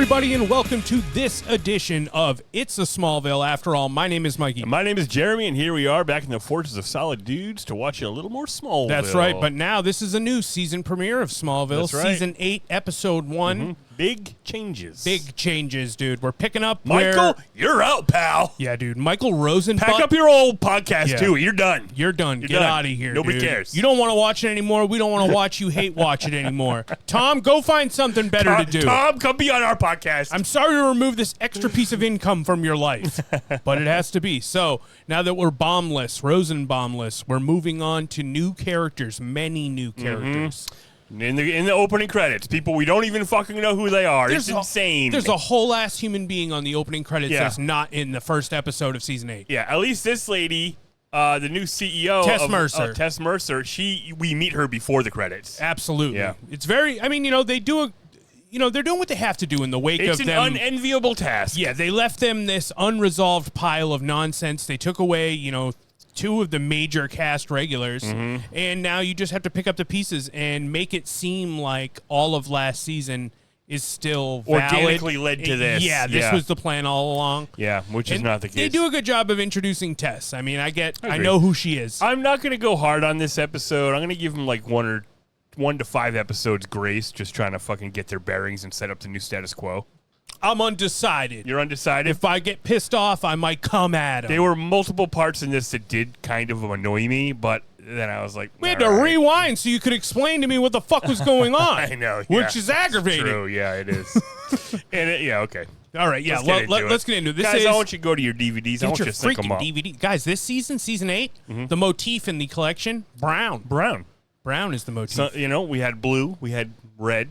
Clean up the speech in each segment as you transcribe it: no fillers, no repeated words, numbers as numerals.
everybody, and welcome to this edition of It's a Smallville. After all, my name is Mikey. And my name is Jeremy, and here we are back in the Fortress of Solid Dudes to watch a little more Smallville. That's right, but now this is a new season premiere of Smallville. That's right. Season 8, Episode 1. Mm-hmm. Big changes. Big changes, dude. We're picking up Michael, you're out, pal. Yeah, dude. Michael Rosenbuck. Pack up your old podcast, too. You're done. You're done. Get out of here, Nobody dude. cares. You don't want to watch it anymore. We don't want to watch you hate watch it anymore. Tom, go find something better to do. Tom, come be on our podcast. I'm sorry to remove this extra piece of income from your life, but it has to be. So now that we're bombless, Rosenbaumless, we're moving on to new characters, many new characters. In the opening credits, people we don't even fucking know who they are. It's insane. There's a whole ass human being on the opening credits that's not in the first episode of season 8. Yeah, at least this lady, the new CEO, Tess Mercer, we meet her before the credits. Absolutely. Yeah. It's very. I mean, they do they're doing what they have to do in the wake of them. It's an unenviable task. Yeah, they left them this unresolved pile of nonsense. They took away, two of the major cast regulars, and now you just have to pick up the pieces and make it seem like all of last season is still valid. Organically led to this. Yeah, this was the plan all along. Yeah, which is not the case. They do a good job of introducing Tess. I mean, I know who she is. I'm not going to go hard on this episode. I'm going to give them like 1 to 5 episodes grace, just trying to fucking get their bearings and set up the new status quo. I'm undecided. You're undecided? If I get pissed off, I might come at them. There were multiple parts in this that did kind of annoy me, but then I was like, we had to rewind so you could explain to me what the fuck was going on. I know. Which is aggravating. True, yeah, it is. Okay. All right, yeah, let's get into it. Guys, I want you to go to your DVDs. I want you to sync them up. DVD. Guys, this season 8, the motif in the collection, brown. Brown is the motif. So, we had blue, we had red.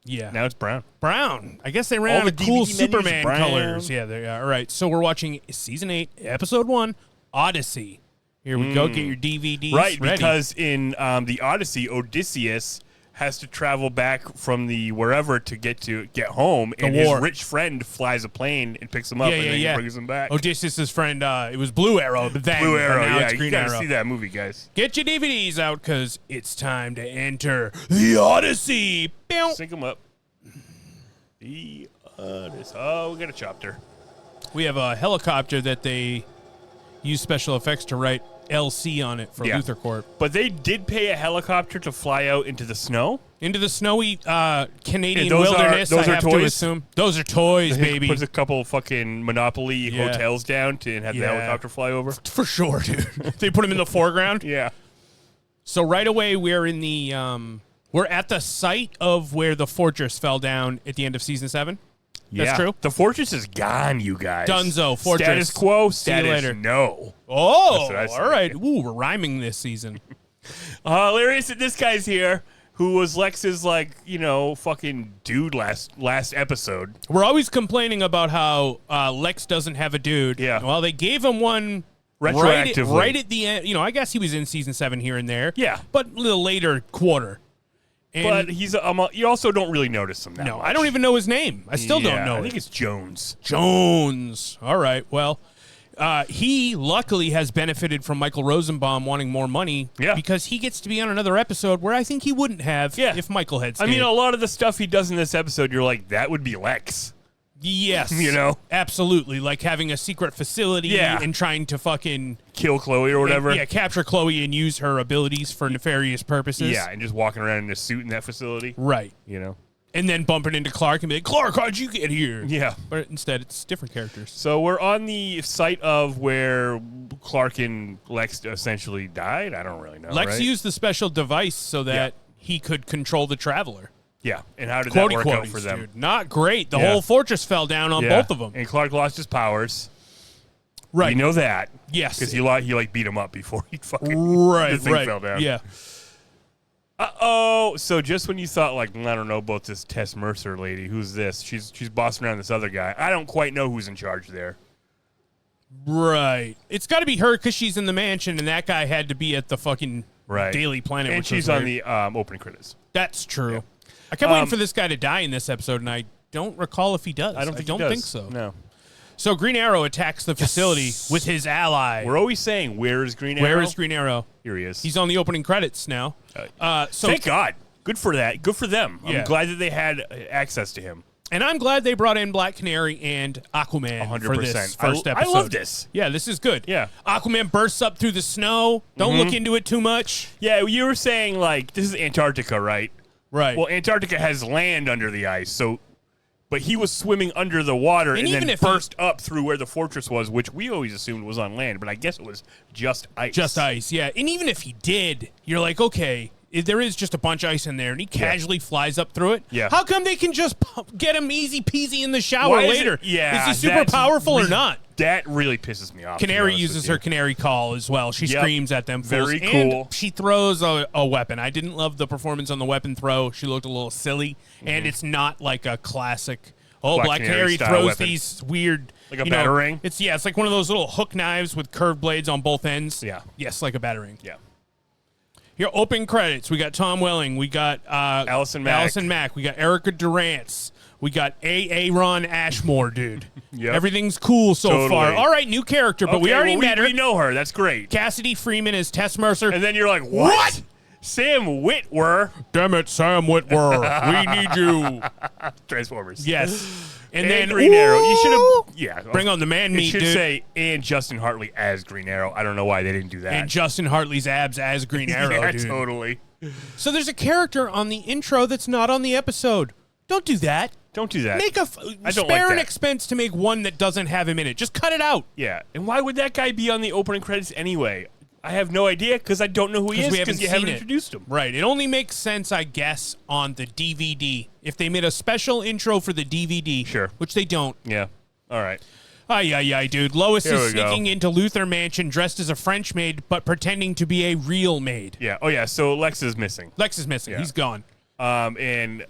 Yeah. Now it's brown. Brown. I guess they ran out of cool Superman colors. Yeah, they are. All right, so we're watching season 8, episode 1, Odyssey. Here we go. Get your DVDs ready. Right, because in the Odyssey, Odysseus has to travel back from the wherever to get home, and his rich friend flies a plane and picks him up and then brings him back. Odysseus' friend, it was Blue Arrow, but then Blue Arrow, now it's you Green gotta Arrow. see that movie, guys. Get your DVDs out, because it's time to enter the Odyssey. Sync them up. The Odyssey. Oh, we got a chopper. We have a helicopter that they use special effects to write LC on it for Luthor Corp. But they did pay a helicopter to fly out into the snow? Into the snowy Canadian wilderness, I have to assume. Those are toys, baby. Put a couple fucking Monopoly hotels down and have the helicopter fly over? For sure, dude. They put them in the foreground? Yeah. So right away, we're in the... we're at the site of where the fortress fell down at the end of season 7. That's true. The fortress is gone, you guys. Dunzo, fortress. Status quo, status later. No. Oh, all right. Ooh, we're rhyming this season. Hilarious that this guy's here, who was Lex's, fucking dude last episode. We're always complaining about how Lex doesn't have a dude. Yeah. Well, they gave him one retroactively. Right at the end. I guess he was in season 7 here and there. Yeah. But a little later quarter. But he's you also don't really notice him that much. I don't even know his name. I still don't know. I think it's Jones. Jones. All right. Well, he luckily has benefited from Michael Rosenbaum wanting more money because he gets to be on another episode where I think he wouldn't have if Michael had stayed. I mean, a lot of the stuff he does in this episode, you're like, that would be Lex. Yes. Absolutely. Like having a secret facility and trying to fucking... kill Chloe or whatever. Capture Chloe and use her abilities for nefarious purposes. Yeah, and just walking around in a suit in that facility. Right. And then bumping into Clark and be like, Clark, how'd you get here? Yeah. But instead, it's different characters. So we're on the site of where Clark and Lex essentially died? I don't really know. Lex used the special device so that he could control the Traveler. Yeah, and how did that work out for them? Dude. Not great. The whole fortress fell down on both of them. And Clark lost his powers. Right. We know that. Yes. Because he beat him up before he fucking the thing fell down. Yeah. Uh-oh. So just when you thought, I don't know about this Tess Mercer lady, who's this? She's bossing around this other guy. I don't quite know who's in charge there. Right. It's got to be her because she's in the mansion, and that guy had to be at the fucking Daily Planet. And she's on the opening credits. That's true. Yeah. I kept waiting for this guy to die in this episode, and I don't recall if he does. I don't think so. No. So Green Arrow attacks the facility with his ally. We're always saying, where is Green Arrow? Where is Green Arrow? Here he is. He's on the opening credits now. Thank God. Good for that. Good for them. I'm glad that they had access to him. And I'm glad they brought in Black Canary and Aquaman 100%. for this first episode. I love this. Yeah, this is good. Yeah. Aquaman bursts up through the snow. Don't look into it too much. Yeah, you were saying, like, this is Antarctica, right? Right. Well, Antarctica has land under the ice, so... But he was swimming under the water and then burst up through where the fortress was, which we always assumed was on land, but I guess it was just ice. Just ice, yeah. And even if he did, you're like, okay, there is just a bunch of ice in there, and he casually flies up through it. Yeah. How come they can just get him easy peasy in the shower later? Is he super powerful or not? That really pisses me off. Canary uses her canary call as well. She screams at them fools. Very cool. And she throws a weapon. I didn't love the performance on the weapon throw. She looked a little silly, and it's not like a classic... Oh, Black Canary throws weapon. These weird... Like a batarang? It's like one of those little hook knives with curved blades on both ends. Yeah. Yes, like a batarang. Yeah. Here, open credits. We got Tom Welling. We got Allison Mack. We got Erica Durance. We got Aaron Ashmore, dude. Yep. Everything's cool so far. All right, new character, but we already met her. We know her. That's great. Cassidy Freeman is Tess Mercer. And then you're like, what? Sam Witwer. Damn it, Sam Witwer. We need you. Transformers. Yes. And then Green Arrow. You should have, bring on the man meat, dude. It should dude. say, and Justin Hartley as Green Arrow. I don't know why they didn't do that. And Justin Hartley's abs as Green Arrow, yeah, dude. Totally. So there's a character on the intro that's not on the episode. Don't do that. Don't do that. Spare an expense to make one that doesn't have him in it. Just cut it out. Yeah. And why would that guy be on the opening credits anyway? I have no idea because I don't know who he is because you haven't introduced him. Right. It only makes sense, I guess, on the DVD. If they made a special intro for the DVD. Sure. Which they don't. Yeah. All right. Ay, dude. Lois is sneaking into Luthor Mansion dressed as a French maid, but pretending to be a real maid. Yeah. Oh, yeah. So Lex is missing. Yeah. He's gone. And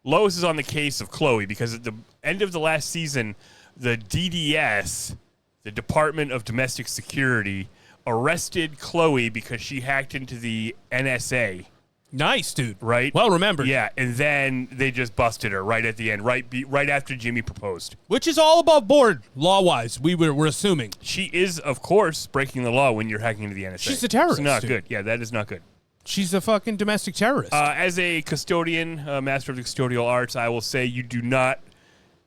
Lois is on the case of Chloe because at the end of the last season, the DDS, the Department of Domestic Security, arrested Chloe because she hacked into the NSA. Nice, dude. Right? Well remembered. Yeah, and then they just busted her right at the end, right after Jimmy proposed. Which is all above board, law-wise, we're assuming. She is, of course, breaking the law when you're hacking into the NSA. She's a terrorist. It's not good. Yeah, that is not good. She's a fucking domestic terrorist. As a custodian, master of the custodial arts, I will say you do not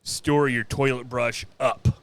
store your toilet brush up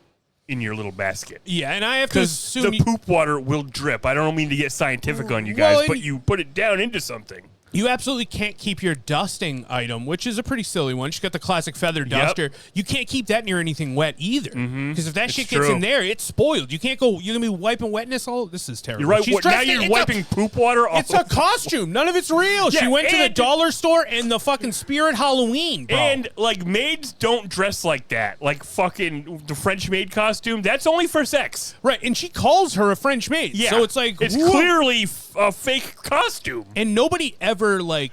in your little basket. Yeah, and I have to assume... the poop water will drip. I don't mean to get scientific on you guys, but you put it down into something. You absolutely can't keep your dusting item, which is a pretty silly one. She's got the classic feather duster. You can't keep that near anything wet either. Because if that shit gets in there, it's spoiled. You can't go, you're going to be wiping wetness all... This is terrible. You're right. Now you're wiping poop water off. It's a costume. None of it's real. Yeah, she went to the dollar store and the fucking Spirit Halloween, bro. And, like, maids don't dress like that. Like, fucking the French maid costume, that's only for sex. Right, and she calls her a French maid. Yeah. So it's like... It's clearly a fake costume. And nobody ever, like,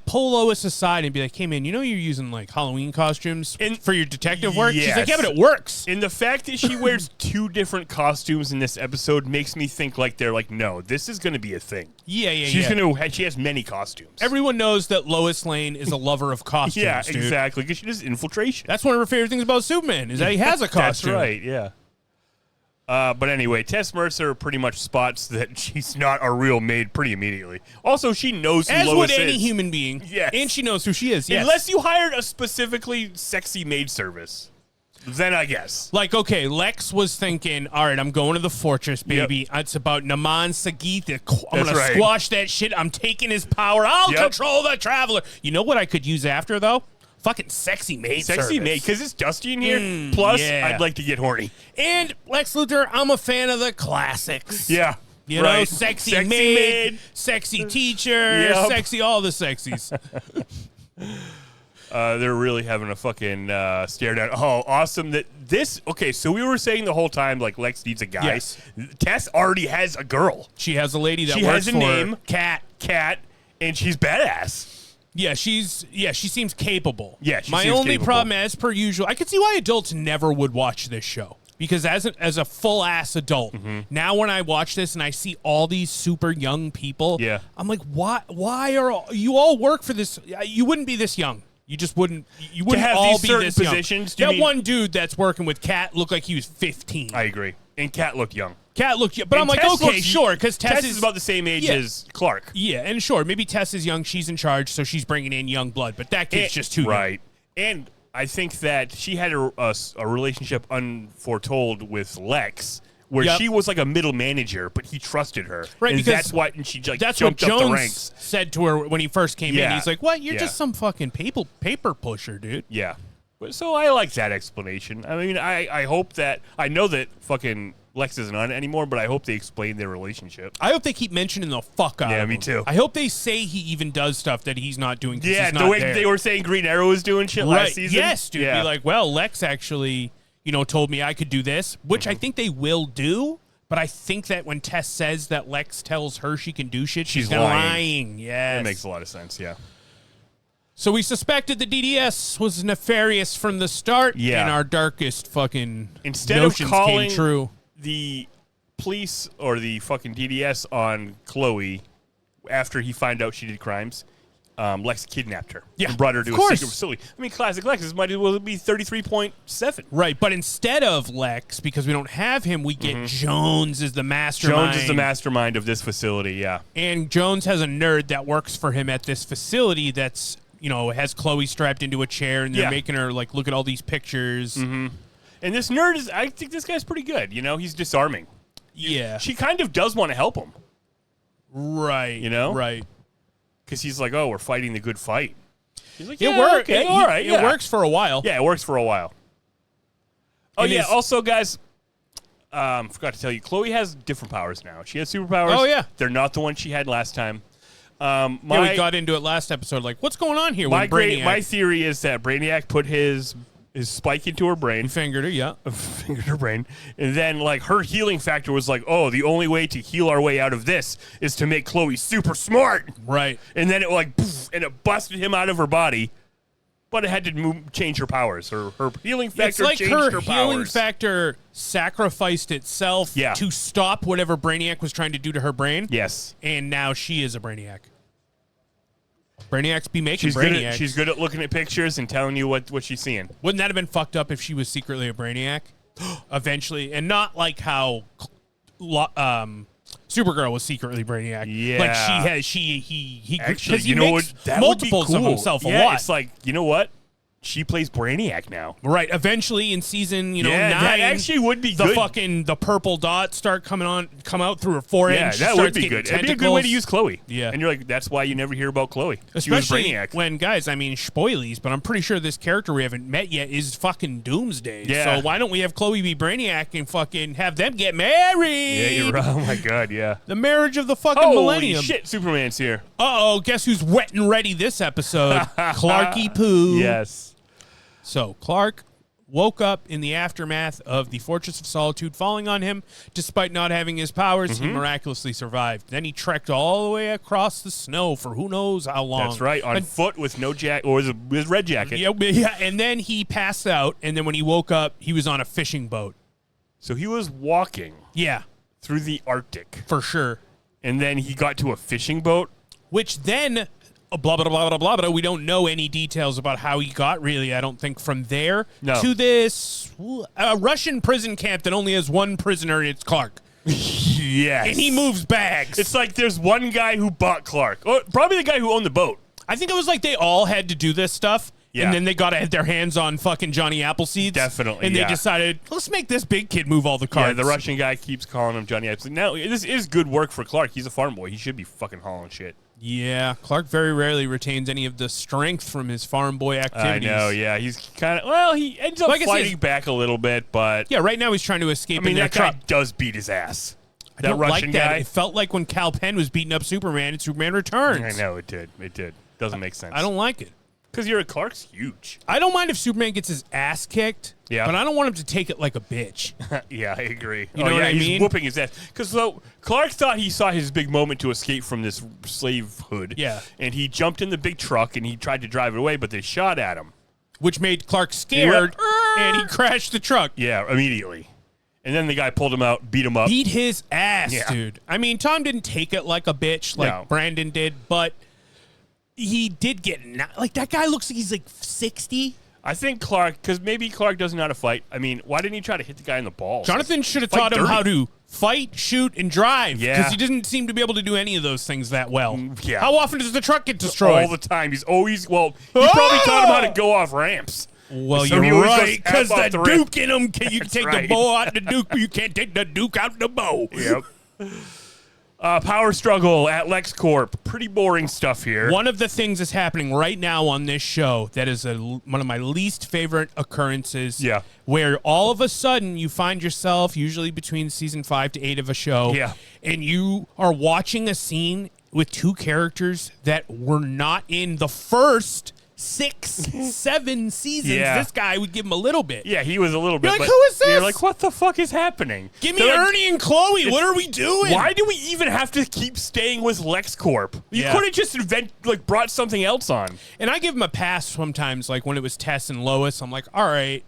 pull Lois aside and be like, hey, man, you know you're using, like, Halloween costumes for your detective work? Yes. She's like, yeah, but it works. And the fact that she wears two different costumes in this episode makes me think, like, they're like, no, this is going to be a thing. Yeah. She has many costumes. Everyone knows that Lois Lane is a lover of costumes, yeah, dude. exactly, because she does infiltration. That's one of her favorite things about Superman, is that he has a costume. That's right, yeah. But anyway, Tess Mercer pretty much spots that she's not a real maid pretty immediately. Also, she knows who Lois is. As would any human being. Yes. And she knows who she is, yes. Unless you hired a specifically sexy maid service. Then I guess. Like, okay, Lex was thinking, all right, I'm going to the fortress, baby. Yep. It's about Naman Sagith. I'm going to squash that shit. I'm taking his power. I'll control the Traveler. You know what I could use after, though? Fucking sexy maid service. Sexy maid, because it's dusty in here. Plus, I'd like to get horny. And Lex Luthor, I'm a fan of the classics. Yeah. You know, sexy maid, sexy teacher, sexy, all the sexies. They're really having a fucking stare down. Oh, awesome that this... Okay, so we were saying the whole time, like, Lex needs a guy. Yes. Tess already has a girl. She has a lady that she works has a for name, her. Kat, and she's badass. Yeah, she seems capable. Yeah, she My seems only capable. problem, as per usual, I could see why adults never would watch this show. Because as a full-ass adult, now when I watch this and I see all these super young people, I'm like, why are you all work for this? You wouldn't be this young. You just wouldn't. You wouldn't have all these be certain this positions, young. That one dude that's working with Kat looked like he was 15. I agree. And Kat looked young. Kat looked young. But I'm like, okay, sure, because Tess is about the same age as Clark. Yeah, and sure, maybe Tess is young. She's in charge, so she's bringing in young blood. But that kid's just too young. Right. And I think that she had a relationship unforetold with Lex, where she was like a middle manager, but he trusted her. Right, and because that's what, and she like that's jumped what up Jones the ranks. said to her when he first came in. He's like, "What? You're Yeah. just some fucking paper pusher, dude." Yeah. So I like that explanation. I mean, I hope that I know that fucking Lex isn't on it anymore, but I hope they explain their relationship. I hope they keep mentioning the fuck out of him. Me too. I hope they say he even does stuff that he's not doing. Yeah, he's the not way there. they were saying Green Arrow was doing shit last season. Yes, dude. Yeah. Be like, well, Lex actually, told me I could do this, which I think they will do. But I think that when Tess says that Lex tells her she can do shit, she's lying. Yes. That makes a lot of sense, yeah. So we suspected the DDS was nefarious from the start, and our darkest fucking Instead notions of calling came true. The police or the fucking DDS on Chloe after he found out she did crimes, Lex kidnapped her and brought her to a secret facility. I mean, classic Lex. This might as well be 33.7. Right, but instead of Lex, because we don't have him, we get Jones as the mastermind. Jones is the mastermind of this facility, yeah. And Jones has a nerd that works for him at this facility that's, has Chloe strapped into a chair, and they're making her, like, look at all these pictures. Mm-hmm. And this nerd I think this guy's pretty good. He's disarming. Yeah. She kind of does want to help him. Right. Right. Because he's like, oh, we're fighting the good fight. He's like, yeah, okay, all right. It works for a while. Yeah, it works for a while. Oh, And yeah, also, guys, forgot to tell you, Chloe has different powers now. She has superpowers. Oh, yeah. They're not the ones she had last time. We got into it last episode. Like, what's going on here? My theory is that Brainiac put his spike into her brain. Fingered her, Fingered her brain. And then, like, her healing factor was like, oh, the only way to heal our way out of this is to make Chloe super smart. Right. And then it, like, poof, and it busted him out of her body. But it had to change her powers. Her healing factor changed her powers. It's like her healing factor sacrificed itself to stop whatever Brainiac was trying to do to her brain. Yes. And now she is a Brainiac. Brainiacs be making Brainiacs. She's good at looking at pictures and telling you what she's seeing. Wouldn't that have been fucked up if she was secretly a Brainiac? Eventually. And not like how Supergirl was secretly Brainiac. Yeah. Like he actually, he makes multiples of himself a lot. It's like, you know what? She plays Brainiac now. Right. Eventually in season, 9, that actually would be good. The purple dots start come out through her forehead. Yeah, that would be good. It'd be a good way to use Chloe. Yeah. And you're like, that's why you never hear about Chloe. Especially she was Brainiac. when, guys, I mean, spoilies, but I'm pretty sure this character we haven't met yet is fucking Doomsday. Yeah. So why don't we have Chloe be Brainiac and fucking have them get married? Yeah, you're right. Oh, my God, yeah. The marriage of the fucking Holy millennium. shit, Superman's here. Uh-oh, guess who's wet and ready this episode? Clarky Poo. Yes. So Clark woke up in the aftermath of the Fortress of Solitude falling on him. Despite not having his powers, he miraculously survived. Then he trekked all the way across the snow for who knows how long. That's right, on foot with no jacket, or his red jacket. Yeah, and then he passed out, and then when he woke up, he was on a fishing boat. So he was walking through the Arctic. For sure. And then he got to a fishing boat. Which then... blah, blah, blah, blah, blah, blah. We don't know any details about how he got, really, I don't think, from there to this Russian prison camp that only has one prisoner, and it's Clark. Yes. And he moves bags. It's like there's one guy who bought Clark. Oh, probably the guy who owned the boat. I think it was like they all had to do this stuff. Yeah. And then they got to have their hands on fucking Johnny Appleseed. Definitely, And they decided, let's make this big kid move all the cards. Yeah, the Russian guy keeps calling him Johnny Appleseed. Now, this is good work for Clark. He's a farm boy. He should be fucking hauling shit. Yeah, Clark very rarely retains any of the strength from his farm boy activities. I know, yeah. He's kind of, he ends up fighting back a little bit, but... Yeah, right now he's trying to escape in that truck. guy does beat his ass. I don't Russian like that. Guy. It felt like when Cal Penn was beating up Superman and Superman Returns. I know, it did. It did. Doesn't make sense. I don't like it. Because Clark's huge. I don't mind if Superman gets his ass kicked, but I don't want him to take it like a bitch. Yeah, I agree. You know what I mean? He's whooping his ass. Because Clark thought he saw his big moment to escape from this slavehood. Yeah. And he jumped in the big truck and he tried to drive it away, but they shot at him. Which made Clark scared, and he crashed the truck. Yeah, immediately. And then the guy pulled him out, beat him up. Beat his ass, dude. I mean, Tom didn't take it like a bitch like Brandon did, but... He did get... Like, that guy looks like he's, 60. I think Clark... Because maybe Clark doesn't know how to fight. I mean, why didn't he try to hit the guy in the balls? Jonathan should have taught him how to fight, shoot, and drive. Yeah. Because he doesn't seem to be able to do any of those things that well. Yeah. How often does the truck get destroyed? All the time. He's always... Well, he probably taught him how to go off ramps. Well, So he you're always goes right, because F off the the rim. Duke in him. You can take right. the bow out the Duke, but you can't take the Duke out the bow. Yep. Power struggle at LexCorp. Pretty boring stuff here. One of the things that's happening right now on this show that is one of my least favorite occurrences. Yeah. Where all of a sudden you find yourself, usually between season 5 to 8 of a show, Yeah. and you are watching a scene with two characters that were not in the first 6, 7 seasons. Yeah. This guy would give him a little bit. Yeah, he was a little bit. You're like, but who is this? You're like, what the fuck is happening? Give me They're like, Ernie and Chloe. What are we doing? why do we even have to keep staying with LexCorp? You Yeah. could have just brought something else on. And I give him a pass sometimes, like when it was Tess and Lois. I'm like, all right,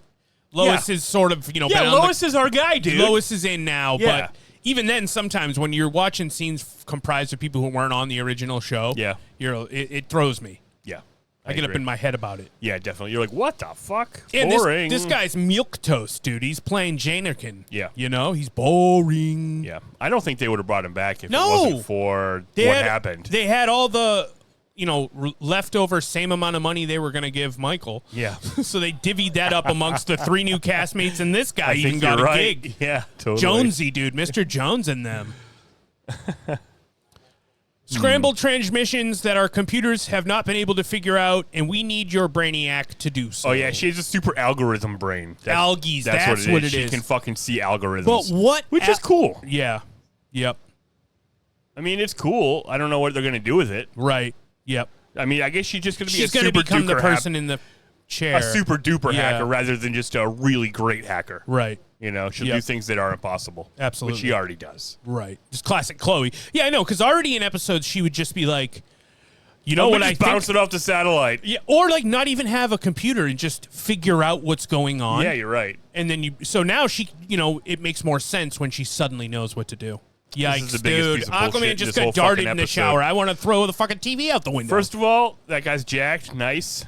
Lois is sort of, been Yeah, on Lois is our guy, dude. Lois is in now, Yeah. but even then, sometimes when you're watching scenes comprised of people who weren't on the original show, Yeah. it throws me. Yeah. I get up in my head about it. Yeah, definitely. You're like, what the fuck? And Boring. this guy's milquetoast, dude. He's playing Janerkin. Yeah. He's boring. Yeah. I don't think they would have brought him back if No. it wasn't for what happened. They had all the, leftover same amount of money they were going to give Michael. Yeah. So they divvied that up amongst the 3 new castmates, and this guy I even think got you're a right. gig. Yeah, totally. Jonesy, dude. Mr. Jones in them. Scrambled transmissions that our computers have not been able to figure out, and we need your brainiac to do so. Oh, yeah, she has a super algorithm brain. Algies, that's what it She is. can fucking see algorithms. But what? Which is cool. Yeah. Yep. I mean, it's cool. I don't know what they're going to do with it. Right. Yep. I mean, I guess she's just going to be She's a going super to become the duper person in the chair. a super duper Yeah. hacker rather than just a really great hacker. Right. She'll Yep. do things that are impossible. Absolutely. Which she already does. Right. Just classic Chloe. Yeah, I know, because already in episodes she would just be like, what I bounce think? it off the satellite. Yeah, or like not even have a computer and just figure out what's going on. Yeah, you're right. And then so now she, it makes more sense when she suddenly knows what to do. Yikes, is the biggest dude. piece of bullshit Aquaman in just this whole got darted fucking in the episode. shower. I want to throw the fucking TV out the window. First of all, that guy's jacked. Nice.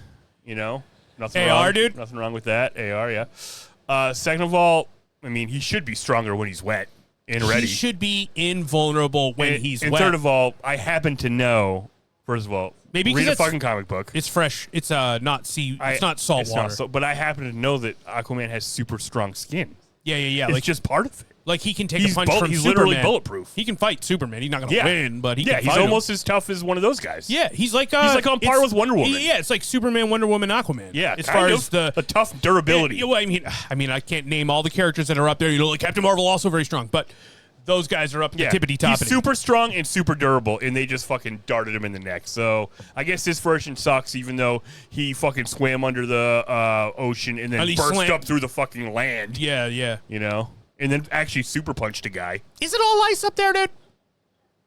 Nothing AR, wrong. dude. Nothing wrong with that. AR, yeah. Second of all, I mean, he should be stronger when he's wet and ready. He should be invulnerable when he's and wet. third of all, I happen to know, first of all, Maybe 'cause read a it's- fucking comic book. It's fresh. It's not it's not salt water. But I happen to know that Aquaman has super strong skin. Yeah. It's Like just part of it. Like he can take He's a punch from he's Superman. literally bulletproof. He can fight Superman. He's not going to Yeah. win, but he can he's fight him. almost as tough as one of those guys. Yeah, he's like on par with Wonder Woman. Yeah, it's like Superman, Wonder Woman, Aquaman. Yeah, as kind far of. as the a tough durability. Yeah, well, I mean, I can't name all the characters that are up there. Like Captain Marvel, also very strong, but those guys are up the tippity top. He's super strong and super durable, and they just fucking darted him in the neck. So I guess this version sucks, even though he fucking swam under the ocean and then And he burst slammed- up through the fucking land. Yeah. And then actually super punched a guy. Is it all ice up there, dude?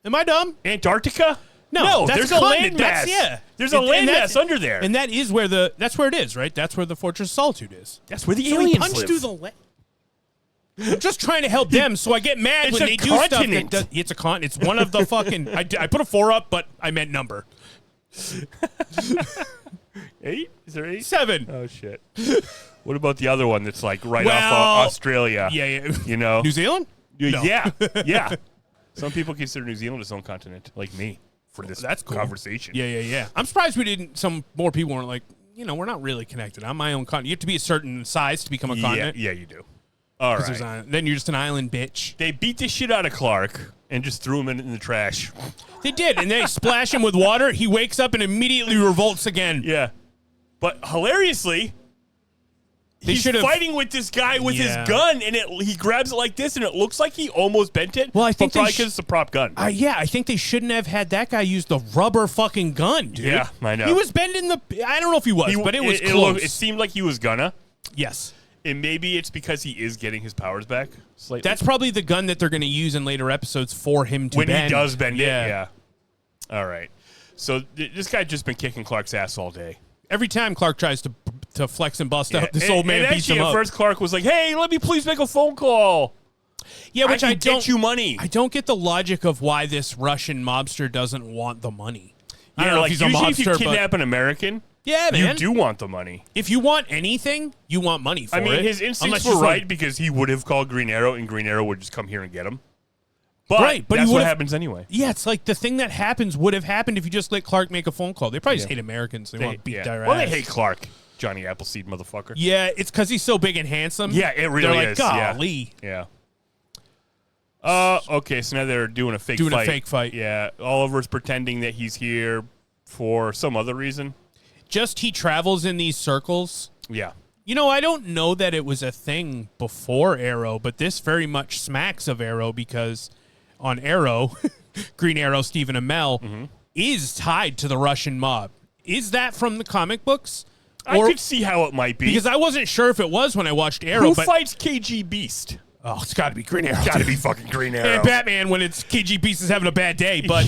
Am I dumb? Antarctica? No, that's there's a continent. landmass. Yeah, There's a landmass under there. and that is where that's where it is, right? That's where the Fortress of Solitude is. That's where the So he aliens punched live. through the land. I'm just trying to help them, so I get mad It's when a they do stuff. continent. It's a continent. It's one of the fucking. I put a 4 up, but I meant number 8? Is there 8? 7. Oh, shit. What about the other one that's like right off Well, Australia? Yeah. New Zealand? No. Yeah. Some people consider New Zealand its own continent, like me, for this That's cool. conversation. Yeah. I'm surprised we didn't. Some more people weren't like, we're not really connected. I'm my own continent. You have to be a certain size to become a continent. Yeah, you do. All 'Cause right. then you're just an island bitch. They beat the shit out of Clark and just threw him in the trash. They did, and they splash him with water. He wakes up and immediately revolts again. Yeah. But hilariously, he's should've- fighting with this guy with Yeah. his gun, and he grabs it like this, and it looks like he almost bent it. Well, I think but probably they because it's a prop gun. I think they shouldn't have had that guy use the rubber fucking gun, dude. Yeah, I know. He was bending I don't know if he was, but it was close. It seemed like he was gonna. Yes. And maybe it's because he is getting his powers back slightly. That's probably the gun that they're going to use in later episodes for him to when bend. he does bend it. Yeah. Yeah. All right. So this guy just been kicking Clark's ass all day. Every time Clark tries to flex and bust out, this And- old man and beats actually, him at up. first Clark was like, "Hey, let me please make a phone call. Yeah, which I I can don't get you money." I don't get the logic of why this Russian mobster doesn't want the money. I don't know like if he's a usually mobster, if you but kidnap an American, yeah, man. you do want the money. If you want anything, you want money for I it. mean, his instincts Unless were you're right like- because he would have called Green Arrow, and Green Arrow would just come here and get him. But, Right, but he that's what would've- happens anyway. Yeah, it's like the thing that happens would have happened if you just let Clark make a phone call. They probably just hate Americans. They want to beat their Well, ass. they hate Clark Johnny Appleseed, motherfucker. Yeah, it's because he's so big and handsome. Yeah, it really They're like, is. golly. Yeah. Okay, so now they're doing a fake fight. Yeah, Oliver's pretending that he's here for some other reason. Just he travels in these circles. Yeah. You know, I don't know that it was a thing before Arrow, but this very much smacks of Arrow because on Arrow, Green Arrow, Stephen Amell, is tied to the Russian mob. Is that from the comic books? I could see how it might be. Because I wasn't sure if it was when I watched Arrow. Who fights KG Beast? Oh, it's got to be Green Arrow. Got to be fucking Green Arrow. And Batman when it's KG Beast is having a bad day. But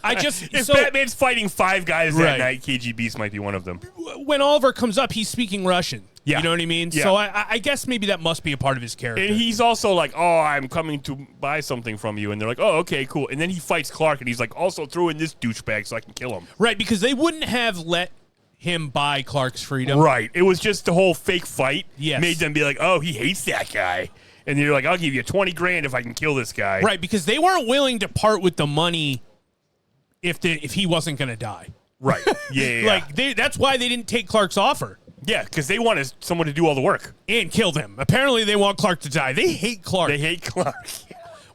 I just... If so, Batman's fighting 5 guys that night, KG Beast might be one of them. When Oliver comes up, he's speaking Russian. Yeah. You know what I mean? Yeah. So I guess maybe that must be a part of his character. And he's also like, oh, I'm coming to buy something from you. And they're like, oh, okay, cool. And then he fights Clark, and he's like, also throw in this douchebag so I can kill him. Right, because they wouldn't have let him buy Clark's freedom. Right. It was just the whole fake fight Yes. made them be like, oh, he hates that guy. And you're like, I'll give you $20,000 if I can kill this guy. Right, because they weren't willing to part with the money if he wasn't going to die. Right. Yeah. Like, that's why they didn't take Clark's offer. Yeah, because they wanted someone to do all the work. And kill them. Apparently, they want Clark to die. They hate Clark. They hate Clark.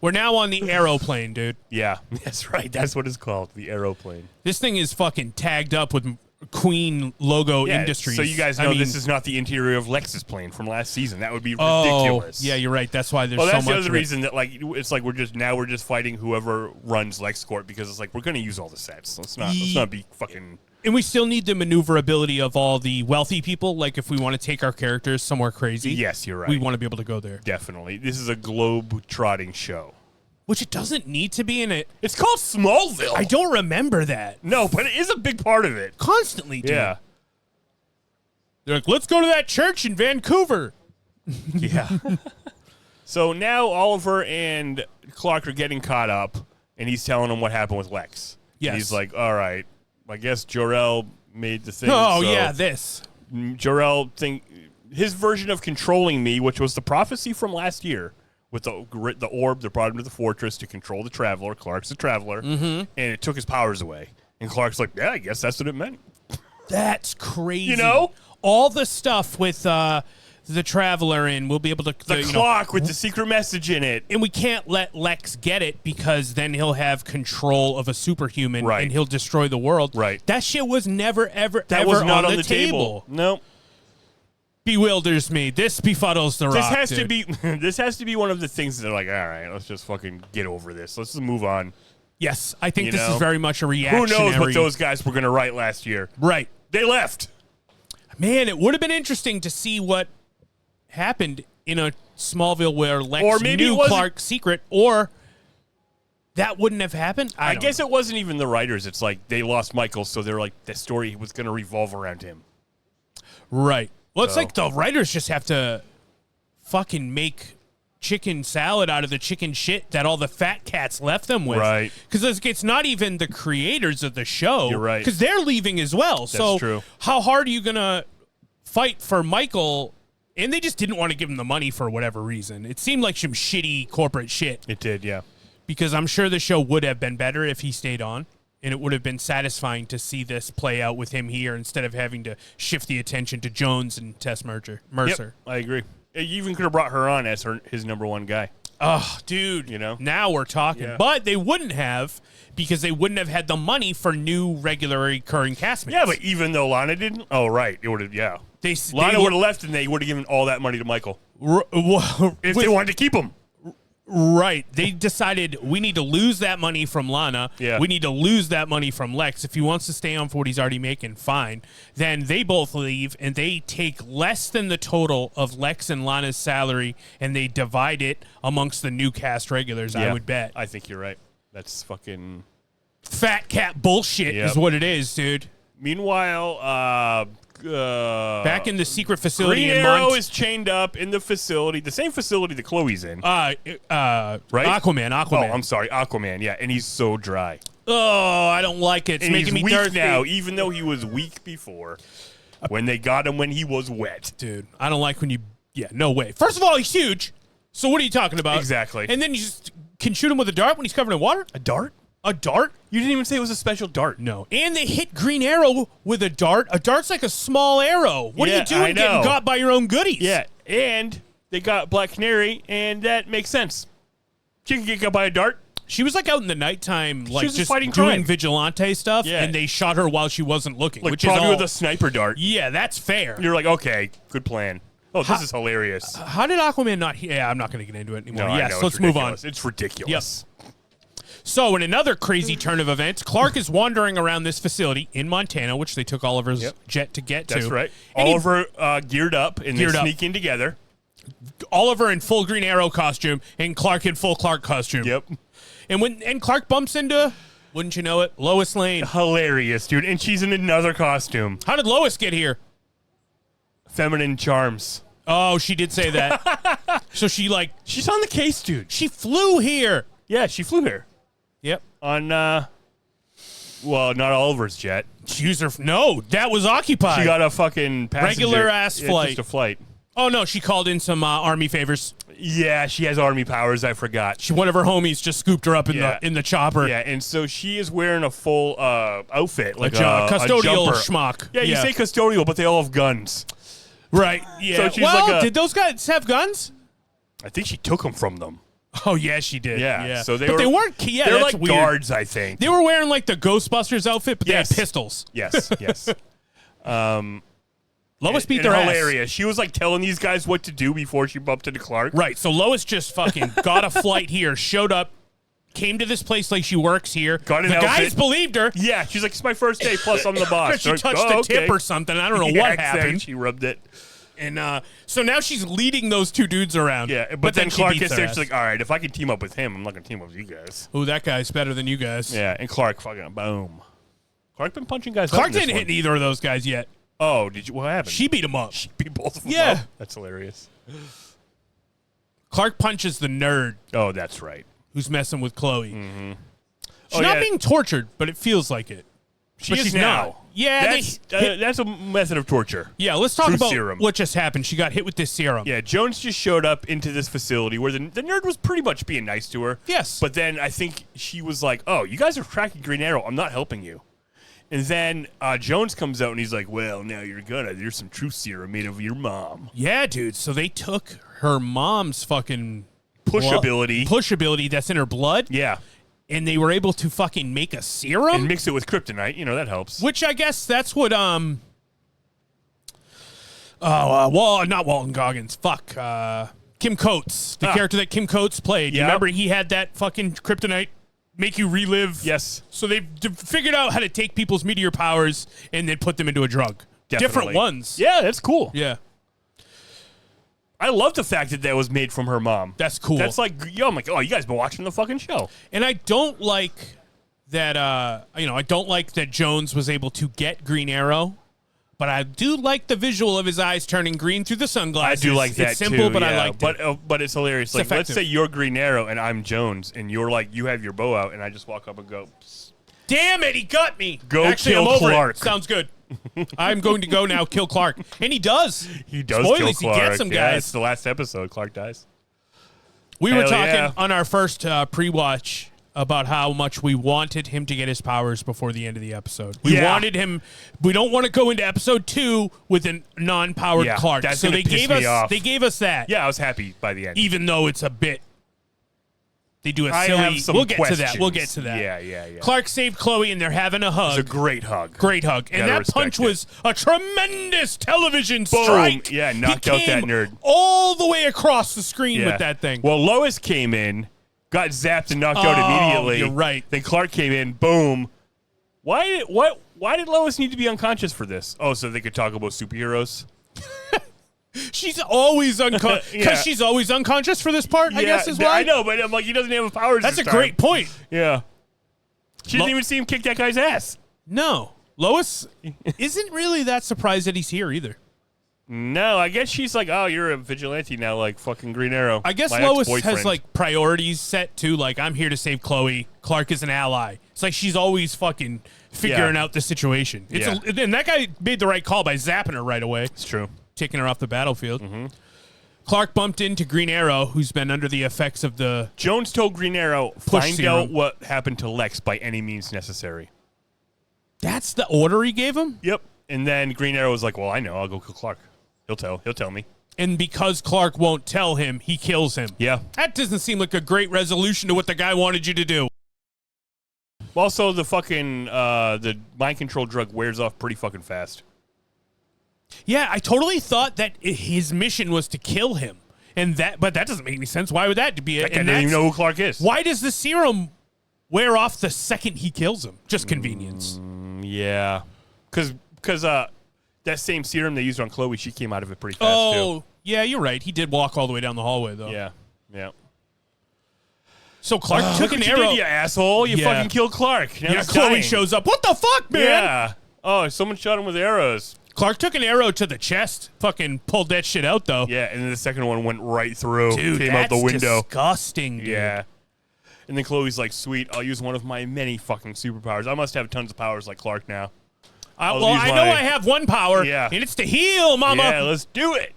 We're now on the aeroplane, dude. Yeah, that's right. That's what it's called, the aeroplane. This thing is fucking tagged up with Queen logo Industries. So you guys know this is not the interior of Lex's plane from last season. That would be ridiculous. Yeah, you're right. That's why there's so much. That's the other reason that it's like we're just fighting whoever runs LexCorp because it's like we're going to use all the sets. Let's not be fucking. And we still need the maneuverability of all the wealthy people. Like if we want to take our characters somewhere crazy. Yes, you're right. We want to be able to go there. Definitely. This is a globe-trotting show. Which it doesn't need to be in it. It's called Smallville. I don't remember that. No, but it is a big part of it. Constantly, dude. Yeah. They're like, let's go to that church in Vancouver. Yeah. So now Oliver and Clark are getting caught up, and he's telling them what happened with Lex. Yes. And he's like, all right, I guess Jor-El made the thing. Oh, so yeah, this. Jor-El his version of controlling me, which was the prophecy from last year, with the orb that brought him to the fortress to control the Traveler. Clark's the Traveler, and it took his powers away. And Clark's like, yeah, I guess that's what it meant. That's crazy. You know? All the stuff with the Traveler, and we'll be able to... The clock with the secret message in it. And we can't let Lex get it because then he'll have control of a superhuman and he'll destroy the world. Right. That shit was never, ever, that ever was not on the table. Nope. Bewilders me. This befuddles the Rock, This has to be one of the things that they're like, all right, let's just fucking get over this. Let's just move on. Yes, I think this is very much a reactionary... Who knows what those guys were going to write last year? Right. They left. Man, it would have been interesting to see what happened in a Smallville where Lex knew Clark's secret, or that wouldn't have happened. I guess it wasn't even the writers. It's like they lost Michael, so they're like, the story was going to revolve around him. Right. Well, it's like the writers just have to fucking make chicken salad out of the chicken shit that all the fat cats left them with. Right. Because it's not even the creators of the show. You're right. Because they're leaving as well. That's true. How hard are you going to fight for Michael? And they just didn't want to give him the money for whatever reason. It seemed like some shitty corporate shit. It did, yeah. Because I'm sure the show would have been better if he stayed on. And it would have been satisfying to see this play out with him here instead of having to shift the attention to Jones and Tess Mercer. Yep, I agree. You even could have brought her on as his number one guy. Oh, dude. You know? Now we're talking. Yeah. But they wouldn't have because they wouldn't have had the money for new regular recurring castmates. Yeah, but even though Lana didn't? Oh, right. It would have, yeah. Lana would have left and they would have given all that money to Michael. If they wanted to keep him. Right. They decided we need to lose that money from Lana. Yeah. We need to lose that money from Lex. If he wants to stay on for what he's already making, fine. Then they both leave, and they take less than the total of Lex and Lana's salary, and they divide it amongst the new cast regulars, I would bet. I think you're right. That's fucking... Fat cat bullshit is what it is, dude. Meanwhile, back in the secret facility Green in Arrow is chained up in the facility, the same facility that Chloe's in. Right? Aquaman. Oh, I'm sorry, Aquaman. Yeah, and he's so dry. Oh, I don't like it. It's making me weak thirsty now, even though he was weak before. When they got him when he was wet, dude. I don't like when you. Yeah, no way. First of all, he's huge. So what are you talking about? Exactly. And then you just can shoot him with a dart when he's covered in water. A dart? A dart? You didn't even say it was a special dart. No. And they hit Green Arrow with a dart. A dart's like a small arrow. What are you doing getting got by your own goodies? Yeah, and they got Black Canary, and that makes sense. She can get got by a dart. She was like out in the nighttime, like just fighting doing crime. vigilante stuff, Yeah. and they shot her while she wasn't looking. Like which probably is all, with a sniper dart. Yeah, that's fair. You're like, okay, good plan. Oh, this is hilarious. How did Aquaman not? Yeah, I'm not going to get into it anymore. No, Yes, I know, let's move on. It's ridiculous. Yep. So, in another crazy turn of events, Clark is wandering around this facility in Montana, which they took Oliver's jet to get to. That's right. And Oliver geared up, and they sneak in together. Oliver in full Green Arrow costume, and Clark in full Clark costume. Yep. And Clark bumps into, wouldn't you know it, Lois Lane. Hilarious, dude. And she's in another costume. How did Lois get here? Feminine charms. Oh, she did say that. So she's on the case, dude. She flew here. Yeah, she flew here. Yep. On, well, not Oliver's jet. She used her. No, that was occupied. She got a fucking regular ass flight. Just a flight. Oh no, she called in some army favors. Yeah, she has army powers. I forgot. One of her homies just scooped her up in the chopper. Yeah, and so she is wearing a full outfit, like a custodial jumper. schmuck. Yeah, you say custodial, but they all have guns. Right. Yeah. So she's did those guys have guns? I think she took them from them. Oh yeah, she did. Yeah. So they weren't. Yeah, they're that's like weird. guards, I think. They were wearing like the Ghostbusters outfit, but they had pistols. Yes. Lois beat their ass. Hilarious. She was like telling these guys what to do before she bumped into Clark. Right. So Lois just fucking got a flight here, showed up, came to this place like she works here. Got an the outfit. guys believed her. Yeah, she's like, it's my first day, plus I'm the boss. She touched the tip or something. I don't know what happened. She rubbed it. And so now she's leading those two dudes around. Yeah, but then Clark gets there. ass. She's like, all right, if I can team up with him, I'm not going to team up with you guys. Oh, that guy's better than you guys. Yeah, and Clark fucking boom. Clark been punching guys Clark up in this didn't hit neither of those guys yet. Oh, did you? What happened? She beat him up. She beat both of them Yeah. up? That's hilarious. Clark punches the nerd Oh, that's right. who's messing with Chloe. Mm-hmm. She's not being tortured, but it feels like it. She is she's now. not. Yeah, that's a method of torture. yeah. Let's talk True about serum. what just happened. She got hit with this serum. Yeah, Jones just showed up into this facility where the nerd was pretty much being nice to her. Yes. But then I think she was like, oh, you guys are tracking Green Arrow. I'm not helping you. And then Jones comes out and he's like, well, now you're gonna. There's some truth serum made of your mom. Yeah, dude. So they took her mom's fucking Push ability that's in her blood. Yeah. And they were able to fucking make a serum And mix it with kryptonite. You know, that helps. which I guess that's what not Walton Goggins. Fuck. Kim Coates, the character that Kim Coates played. You Yeah. remember he had that fucking kryptonite make you relive. Yes. So they've figured out how to take people's meteor powers and then put them into a drug. Definitely. Different ones. Yeah, that's cool. Yeah. I love the fact that was made from her mom. That's cool. That's like, yo, I'm like, oh, you guys been watching the fucking show. And I don't like that, I don't like that Jones was able to get Green Arrow, but I do like the visual of his eyes turning green through the sunglasses. I do like that It's simple, too, but yeah. I liked it. But it's hilarious. It's Like, let's effective. say you're Green Arrow and I'm Jones, and you're like, you have your bow out, and I just walk up and go, psst. Damn it, he got me. Go Actually, kill I'm over Clark. It. Sounds good. I'm going to go now kill Clark. And he does. He does Spoilers, kill Clark. he gets him, Yeah, guys. it's the last episode. Clark dies. We were Hell talking yeah. on our first pre-watch about how much we wanted him to get his powers before the end of the episode. We wanted him. We don't want to go into episode 2 with a non-powered Yeah, Clark. that's So gonna they piss gave me us. off. They gave us that. Yeah, I was happy by the end. Even though it's a bit. They do a I silly. have some We'll get questions. to that. We'll get to that. Yeah. Clark saved Chloe, and they're having a hug. It's a great hug. Great hug. And Gotta that respect punch it. was a tremendous television Boom. strike. Yeah, knocked He out that came nerd. all the way across the screen Yeah. with that thing. Well, Lois came in, got zapped and knocked out immediately. You're right. Then Clark came in, boom. Why did Lois need to be unconscious for this? Oh, so they could talk about superheroes? She's always unconscious. Because Yeah. she's always unconscious for this part, I guess is why. I know, but I'm like, he doesn't have powers. That's a this great time. point. Yeah. She didn't even see him kick that guy's ass. No. Lois isn't really that surprised that he's here either. No, I guess she's like, oh, you're a vigilante now, like fucking Green Arrow. I guess my Lois ex-boyfriend. has like priorities set too. Like, I'm here to save Chloe. Clark is an ally. It's like she's always fucking figuring out the situation. And that guy made the right call by zapping her right away. It's true. Taking her off the battlefield. Clark bumped into Green Arrow, who's been under the effects of the... Jones told Green Arrow, find serum. out what happened to Lex by any means necessary. That's the order he gave him? Yep. And then Green Arrow was like, well, I know. I'll go kill Clark. He'll tell me. And because Clark won't tell him, he kills him. Yeah. That doesn't seem like a great resolution to what the guy wanted you to do. Also, the fucking the mind control drug wears off pretty fucking fast. Yeah, I totally thought that his mission was to kill him. But that doesn't make any sense. Why would that be it? I don't even know who Clark is. Why does the serum wear off the second he kills him? Just convenience. Yeah. Because that same serum they used on Chloe, she came out of it pretty fast, too. Yeah, you're right. He did walk all the way down the hallway, though. Yeah. So Clark took an You arrow. did, you asshole. You fucking killed Clark. Now he's Chloe dying. shows up. What the fuck, man? Yeah. Oh, someone shot him with arrows. Clark took an arrow to the chest. Fucking pulled that shit out, though. Yeah, and then the second one went right through. Dude, came that's out the window. disgusting, dude. Yeah. And then Chloe's like, sweet, I'll use one of my many fucking superpowers. I must have tons of powers like Clark now. I know I have one power, and it's to heal, mama. Yeah, let's do it.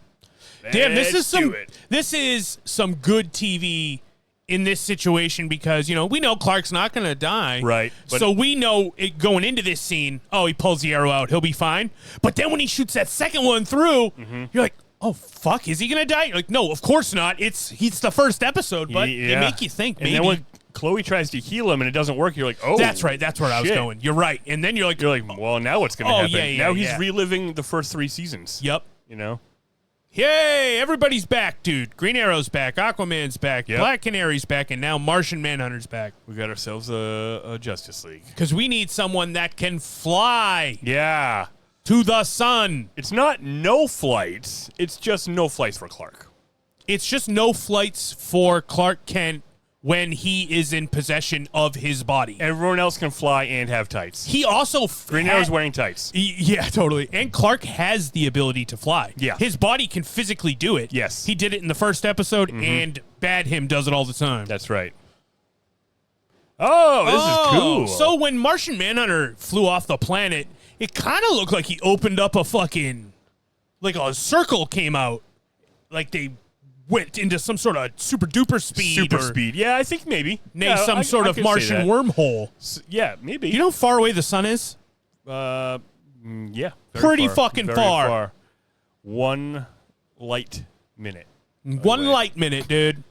Damn, this is some good TV in this situation because, we know Clark's not going to die. Right. So we know going into this scene, he pulls the arrow out. He'll be fine. But then when he shoots that second one through, you're like, oh, fuck, is he going to die? You're like, no, of course not. He's the first episode, but they make you think maybe. And then when Chloe tries to heal him and it doesn't work, you're like, oh. That's right. That's where I was going. You're right. And then you're like, well, now what's going to happen? Yeah, now he's reliving the first 3 seasons. Yep. Yay, everybody's back, dude. Green Arrow's back, Aquaman's back, Black Canary's back, and now Martian Manhunter's back. We got ourselves a Justice League. Because we need someone that can fly. Yeah. To the sun. It's not no flights. It's just no flights for Clark. It's just no flights for Clark Kent when he is in possession of his body. Everyone else can fly and have tights. He also... Green Arrow's wearing tights. Yeah, totally. And Clark has the ability to fly. Yeah. His body can physically do it. Yes. He did it in the first episode, and Bad Him does it all the time. That's right. Oh, this is cool. So when Martian Manhunter flew off the planet, it kind of looked like he opened up a fucking... Like a circle came out. Like they... went into some sort of super-duper speed. Yeah, I think maybe. Some sort of Martian wormhole. Yeah, maybe. You know how far away the sun is? Yeah. Pretty fucking far. 1 light minute. 1 light minute, dude.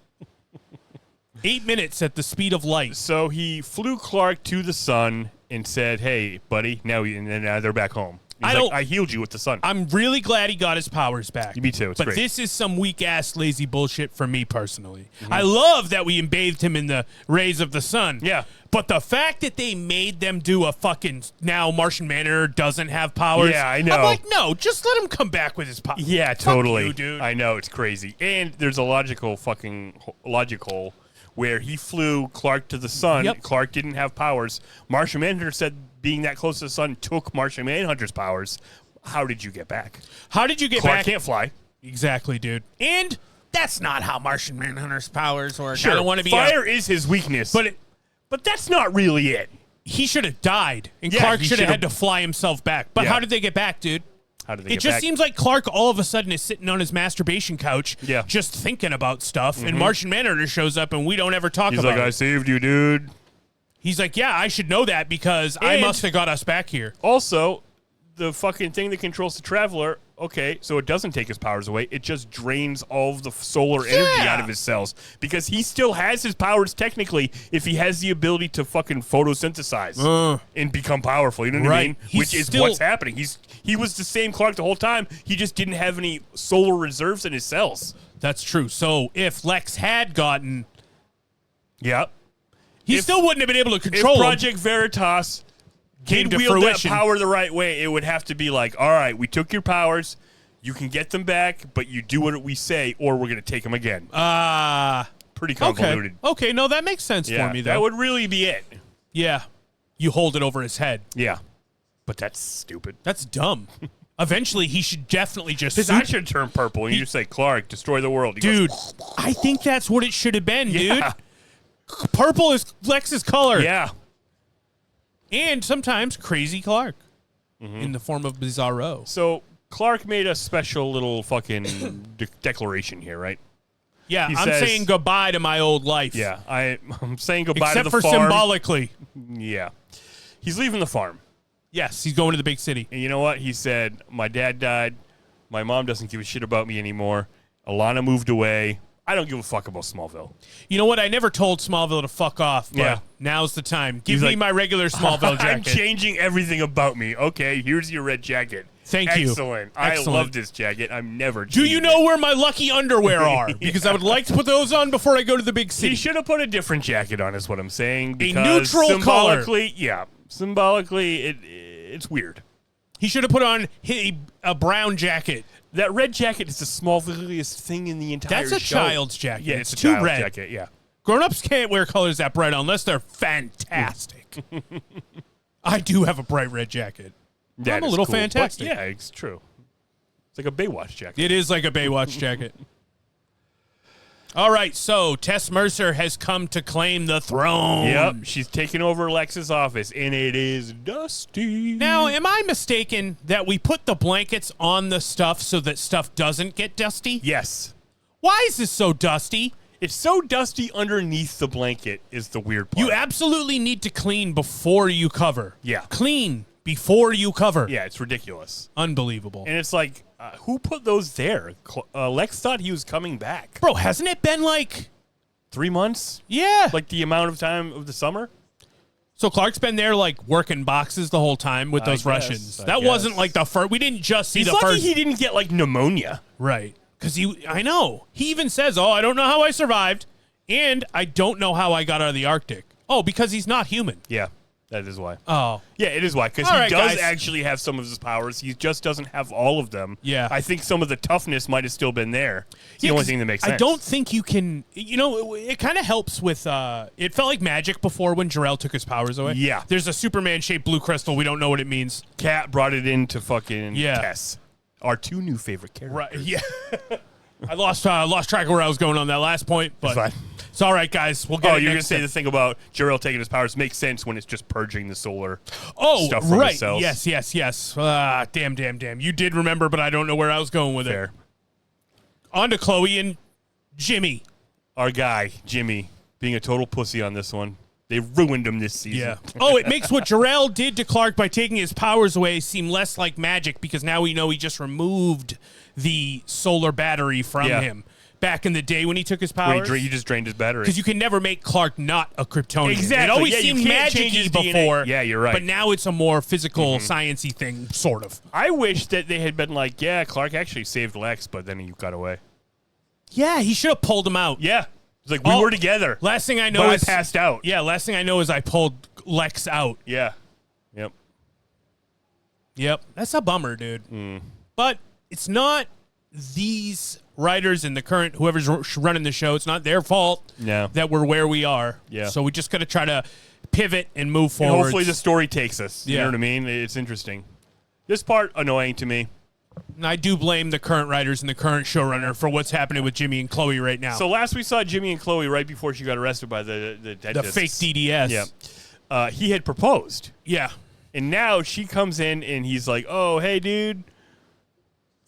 8 minutes at the speed of light. So he flew Clark to the sun and said, hey, buddy, now they're back home. I healed you with the sun. I'm really glad he got his powers back. Me too. It's but great. This is some weak-ass, lazy bullshit for me personally. I love that we bathed him in the rays of the sun. Yeah. But the fact that they made them do a fucking... Now Martian Manhunter doesn't have powers. Yeah, I know. I'm like, no, just let him come back with his powers. Yeah, totally. Fuck you, dude. I know, it's crazy. And there's a logic hole where he flew Clark to the sun. Yep. Clark didn't have powers. Martian Manhunter said being that close to the sun took Martian Manhunter's powers. How did you get back? How did you get Clark back? Can't fly. Exactly, dude. And that's not how Martian Manhunter's powers work. Sure, I don't want to be fire is his weakness. But that's not really it. He should have died, and Clark should have had to fly himself back. But how did they get back, dude? It just seems like Clark all of a sudden is sitting on his masturbation couch just thinking about stuff, and Martian Manhunter shows up, and we don't ever talk about it. He's like, I saved you, dude. He's like, yeah, I should know that because I must have got us back here. Also, the fucking thing that controls the Traveler, okay, so it doesn't take his powers away. It just drains all of the solar energy out of his cells because he still has his powers technically if he has the ability to fucking photosynthesize and become powerful. You know what I mean? Which is what's happening. He was the same Clark the whole time. He just didn't have any solar reserves in his cells. That's true. So if Lex had gotten... Yep. He still wouldn't have been able to control if Project Veritas came to wield fruition. That power the right way, it would have to be like, all right, we took your powers, you can get them back, but you do what we say, or we're going to take them again. Pretty convoluted. Okay, no, that makes sense for me, though. That would really be it. Yeah. You hold it over his head. Yeah. But that's stupid. That's dumb. Eventually, he should definitely just... His eye should turn purple, and you just say, Clark, destroy the world. He goes, I think that's what it should have been, dude. Purple is Lex's color. Yeah. And sometimes Crazy Clark in the form of Bizarro. So Clark made a special little fucking declaration here, right? Yeah, He I'm says- saying goodbye to my old life. Yeah, I'm saying goodbye Except to the for farm. symbolically. Yeah. He's leaving the farm. Yes, he's going to the big city. And you know what? He said, my dad died. My mom doesn't give a shit about me anymore. Alana moved away. I don't give a fuck about Smallville. You know what? I never told Smallville to fuck off, but Yeah. now's the time. Give He's me like, my regular Smallville I'm jacket. changing everything about me. Okay, here's your red jacket. Thank you. Excellent. Excellent. I love this jacket. I'm never Do you changing know it. where my lucky underwear are? Because I would like to put those on before I go to the big He city. should have put a different jacket on, is what I'm saying. Because neutral color. symbolically, yeah. Symbolically, it's weird. He should have put on a brown jacket. That red jacket is the Smallvilliest thing in the entire show. That's a child's jacket. Yeah, It's it's a too child's red. jacket, yeah. Grown-ups can't wear colors that bright unless they're fantastic. I do have a bright red jacket. That I'm a is little cool, but fantastic. yeah, it's true. It's like a Baywatch jacket. It is like a Baywatch jacket. All right, so Tess Mercer has come to claim the throne. Yep, she's taking over Lex's office, and it is dusty. Now, am I mistaken that we put the blankets on the stuff so that stuff doesn't get dusty? Yes. Why is this so dusty? It's so dusty underneath the blanket is the weird part. You absolutely need to clean before you cover. Yeah. Clean before you cover. Yeah, it's ridiculous. Unbelievable. And it's like, who put those there? Lex thought he was coming back. Bro, hasn't it been like... 3 months? Yeah. Like the amount of time of the summer? So Clark's been there like working boxes the whole time with those guess, Russians. I That guess. wasn't like the first... We didn't just see He's the lucky first... he didn't get like pneumonia. Right. Because I know. He even says, I don't know how I survived, and I don't know how I got out of the Arctic. Oh, because he's not human. Yeah, that is why. Oh. Yeah, it is why. Because All he right, does guys. actually have some of his powers. He just doesn't have all of them. Yeah. I think some of the toughness might have still been there. It's the only 'cause thing that makes sense. I don't think you can... it kind of helps with... it felt like magic before when Jor-El took his powers away. Yeah. There's a Superman-shaped blue crystal. We don't know what it means. Cat brought it into fucking Yeah. Tess. Our 2 new favorite characters. Right. Yeah. I lost track of where I was going on that last point, but It's fine. it's all right, guys. We'll get it You're next gonna say time. the thing about Jor-El taking his powers makes sense when it's just purging the solar stuff from right. his cells. Yes. Damn. You did remember, but I don't know where I was going with Fair. it. On to Chloe and Jimmy. Our guy, Jimmy, being a total pussy on this one. They ruined him this season. Yeah. It makes what Jor-El did to Clark by taking his powers away seem less like magic because now we know he just removed the solar battery from Yeah. him. Back in the day when he took his When powers. he just drained his battery. Because you can never make Clark not a Kryptonian. Exactly. It always Yeah, you seemed can't change magic-y his DNA. before. Yeah, you're right. But now it's a more physical, sciencey thing, sort of. I wish that they had been like, yeah, Clark actually saved Lex, but then he got away. Yeah, he should have pulled him out. Yeah. It's like, we were together. Last thing I know But I is... passed out. Yeah, last thing I know is I pulled Lex out. Yeah. Yep. Yep. That's a bummer, dude. But it's not these writers and the current, whoever's running the show, it's not their fault No. that we're where we are. Yeah. So we just got to try to pivot and move And forward. hopefully the story takes us. You Yeah. know what I mean? It's interesting. This part, annoying to me. And I do blame the current writers and the current showrunner for what's happening with Jimmy and Chloe right now. So last we saw Jimmy and Chloe right before she got arrested by the the dentist. fake DDS. Yeah. He had proposed. Yeah. And now she comes in and he's like, oh, hey, dude,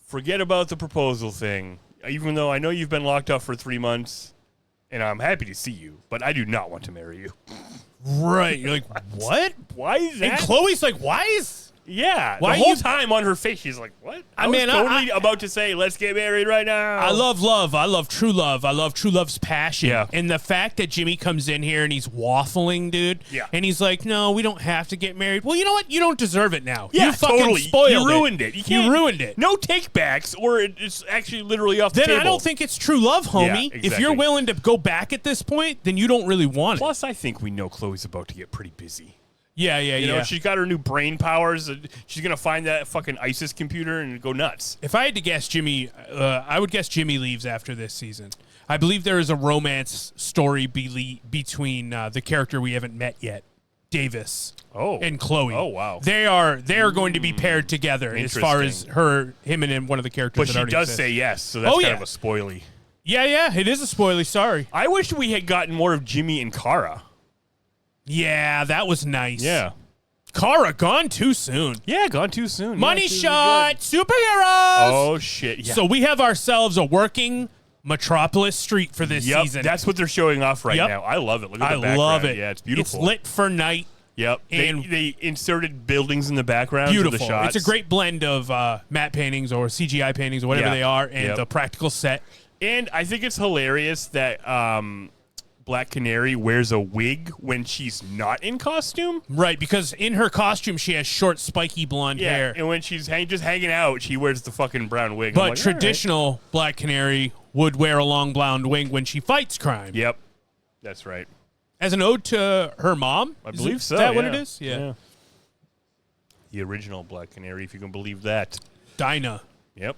forget about the proposal thing. Even though I know you've been locked up for 3 months and I'm happy to see you, but I do not want to marry you. Right. You're like, what? Why is that? And Chloe's like, why is... Yeah. Why the whole you- time on her face, she's like, what? I mean, was totally about to say, let's get married right now. I love love. I love true love. I love true love's passion. Yeah. And the fact that Jimmy comes in here and he's waffling, dude. Yeah. And he's like, no, we don't have to get married. Well, you know what? You don't deserve it now. Yeah, you fucking totally. spoiled You ruined it. You ruined it. No takebacks, or it's actually literally off the Then table. I don't think it's true love, homie. Yeah, If you're exactly. willing to go back at this point, then you don't really want it. Plus, I think we know Chloe's about to get pretty busy. Yeah. You know, she's got her new brain powers. She's going to find that fucking ISIS computer and go nuts. If I had to guess, Jimmy, I would guess Jimmy leaves after this season. I believe there is a romance story between the character we haven't met yet, Davis, and Chloe. Oh, wow. They are going to be paired together as far as him and one of the characters. But that she already does exists. say yes, so that's kind of a spoily. Yeah, it is a spoiler. Sorry. I wish we had gotten more of Jimmy and Kara. Yeah, that was nice. Yeah. Kara gone too soon. Yeah, gone too soon. Money Yeah, she was shot, good. superheroes. Oh, shit. Yeah. So we have ourselves a working Metropolis street for this season. That's what they're showing off right now. I love it. Look at the background. love it. Yeah, it's beautiful. It's lit for night. Yep. And they inserted buildings in the background. Beautiful. Of the shots. It's a great blend of matte paintings or CGI paintings or whatever they are and the practical set. And I think it's hilarious that Black Canary wears a wig when she's not in costume. Right, because in her costume she has short, spiky blonde hair. And when she's just hanging out, she wears the fucking brown wig. But traditional Black Canary would wear a long blonde wig when she fights crime. Yep, that's right. As an ode to her mom? I believe so. Is that what it is? Yeah. The original Black Canary, if you can believe that. Dinah. Yep.